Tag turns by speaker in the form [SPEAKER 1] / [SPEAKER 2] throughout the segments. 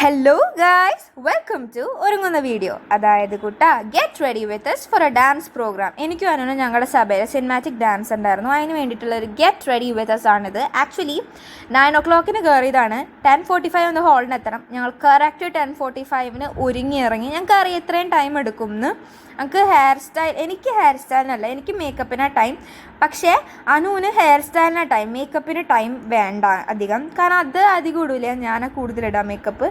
[SPEAKER 1] Hello guys, welcome to ഒരുങ്ങുന്ന video. അതായത് കുട്ട get ready with us for a dance programme. എനിക്കും അനുവിനും ഞങ്ങളുടെ സഭയിൽ സിനിമാറ്റിക് ഡാൻസ് ഉണ്ടായിരുന്നു. അതിന് വേണ്ടിയിട്ടുള്ളൊരു ഗെറ്റ് റെഡി വിത്ത് us ആണിത്. ആക്ച്വലി 9 o'clock കയറിയതാണ്. 10:45 ഒന്ന് ഹാളിന് എത്തണം. ഞങ്ങൾ കറക്റ്റ് 10:45 ഒരുങ്ങി ഇറങ്ങി. ഞങ്ങൾക്ക് അറിയാം ഇത്രയും ടൈം എടുക്കും എന്ന്. എനിക്ക് എനിക്ക് ഹെയർ സ്റ്റൈലിനല്ല, എനിക്ക് മേക്കപ്പിനാണ് ടൈം. പക്ഷേ അനുവിന് ഹെയർ സ്റ്റൈലിനാണ് ടൈം, മേക്കപ്പിന് ടൈം വേണ്ട അധികം. കാരണം അത് അധികം ഇടില്ല, ഞാൻ കൂടുതലിടാം മേക്കപ്പ്.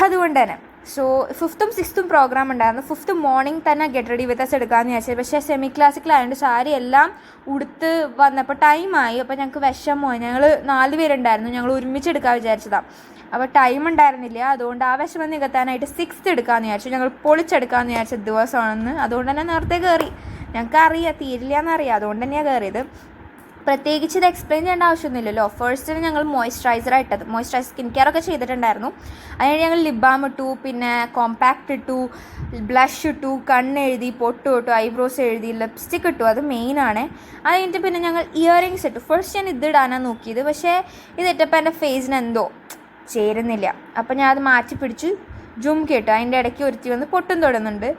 [SPEAKER 1] അതുകൊണ്ട് തന്നെ 5th ഉം 6th ഉം പ്രോഗ്രാം ഉണ്ടായിരുന്നു. 5th മോർണിംഗ് തന്നെ ഗെറ്റ് റെഡി വിത്ത് us എടുക്കാമെന്ന് വിചാരിച്ചത്. പക്ഷേ സെമി ക്ലാസിക്കലായതുകൊണ്ട് സാരി എല്ലാം ഉടുത്ത് വന്നപ്പോൾ ടൈമായി. അപ്പോൾ ഞങ്ങൾക്ക് വിഷമമായി. ഞങ്ങൾ 4 പേരുണ്ടായിരുന്നു, ഞങ്ങൾ ഒരുമിച്ച് എടുക്കാൻ വിചാരിച്ചതാണ്. അപ്പോൾ ടൈം ഉണ്ടായിരുന്നില്ല. അതുകൊണ്ട് ആ വിഷമം നികത്താനായിട്ട് 6th എടുക്കാമെന്ന് വിചാരിച്ചു. ഞങ്ങൾ പൊളിച്ചെടുക്കാമെന്ന് വിചാരിച്ച ദിവസമാണെന്ന്. അതുകൊണ്ട് തന്നെ നേരത്തെ കയറി. ഞങ്ങൾക്ക് അറിയാം തീരില്ല എന്നറിയാം, അതുകൊണ്ട് തന്നെയാണ് കയറിയത്. പ്രത്യേകിച്ച് ഇത് എക്സ്പ്ലെയിൻ ചെയ്യേണ്ട ആവശ്യമൊന്നുമില്ലല്ലോ. ഫസ്റ്റിന് ഞങ്ങൾ മോയ്സ്ചറൈസറാണ് ഇട്ടത്. മോയ്സ്ചറൈസർ സ്കിൻ കെയർ ഒക്കെ ചെയ്തിട്ടുണ്ടായിരുന്നു. അതിന് ഞങ്ങൾ ലിപ് ബാം ഇട്ടു, പിന്നെ കോമ്പാക്റ്റ് ഇട്ടു, ബ്ലഷ് ഇട്ടു, കണ്ണെഴുതി, പൊട്ടു ഇട്ടു, ഐബ്രോസ് എഴുതി, ലിപ്സ്റ്റിക് ഇട്ടു. അത് മെയിനാണ്. അത് കഴിഞ്ഞിട്ട് പിന്നെ ഞങ്ങൾ ഇയറിങ്സ് ഇട്ടു. ഫസ്റ്റ് ഞാൻ ഇത് ഇടാനാണ് നോക്കിയത്, പക്ഷേ ഇതിട്ടപ്പോൾ എൻ്റെ ഫേസിന് എന്തോ ചേരുന്നില്ല. അപ്പോൾ ഞാൻ അത് മാറ്റി പിടിച്ചു ജുംക്ക് ഇട്ടു. അതിൻ്റെ ഇടയ്ക്ക് ഒരുത്തി വന്ന് പൊട്ടും തൊടുന്നുണ്ട്.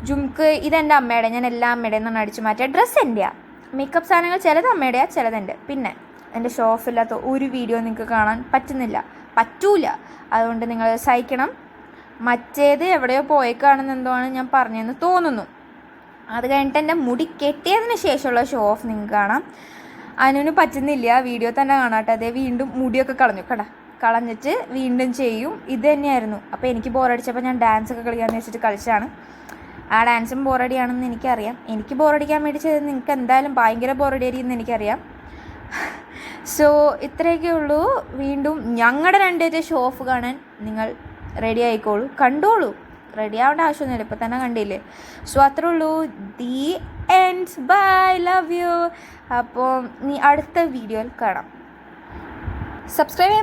[SPEAKER 1] ജുംക്ക് ഇതെൻ്റെ അമ്മയുടെ, ഞാൻ എല്ലാ അമ്മയുടെയും നിന്നാണ് അടിച്ചു മാറ്റിയ. ഡ്രസ്സ് എൻ്റെയാണ്. മേക്കപ്പ് സാധനങ്ങൾ ചിലത് അമ്മയുടെയാണ്, ചിലതുണ്ട്. പിന്നെ എൻ്റെ ഷോഫില്ലാത്ത ഒരു വീഡിയോ നിങ്ങൾക്ക് കാണാൻ പറ്റൂല. അതുകൊണ്ട് നിങ്ങൾ സഹിക്കണം. മറ്റേത് എവിടെയോ പോയേക്കാണെന്നെന്തോആണ് ഞാൻ പറഞ്ഞതെന്ന് തോന്നുന്നു. അത് കഴിഞ്ഞിട്ട് എൻ്റെ മുടി കെട്ടിയതിന് ശേഷമുള്ള ഷോ ഓഫ് നിങ്ങൾക്ക് കാണാം. അനുവിന് പറ്റുന്നില്ല, വീഡിയോ തന്നെ കാണാട്ടെ. അതേ വീണ്ടും മുടിയൊക്കെ കളഞ്ഞിട്ട് വീണ്ടും ചെയ്യും. ഇത് തന്നെയായിരുന്നു. അപ്പോൾ എനിക്ക് ബോറടിച്ചപ്പോൾ ഞാൻ ഡാൻസൊക്കെ കളിക്കാമെന്ന് വെച്ചിട്ട് കളിച്ചാണ്. ആ ഡാൻസും ബോറടിയാണെന്ന് എനിക്കറിയാം. എനിക്ക് ബോറടിക്കാൻ വേണ്ടി ചെയ്തത് നിങ്ങൾക്ക് എന്തായാലും ഭയങ്കര ബോറടിയായിരിക്കുമെന്ന് എനിക്കറിയാം. ഇത്രയൊക്കെ ഉള്ളൂ. വീണ്ടും ഞങ്ങളുടെ 2 ഷോ ഓഫ് കാണാൻ നിങ്ങൾ റെഡി ആയിക്കോളൂ, കണ്ടോളൂ. റെഡി ആവേണ്ട ആവശ്യമൊന്നുമില്ല, ഇപ്പം തന്നെ കണ്ടില്ലേ. അത്രേ ഉള്ളൂ. The end. Bye, love you. അപ്പോൾ നീ അടുത്ത വീഡിയോയിൽ കാണാം. സബ്സ്ക്രൈബ് ചെയ്യാൻ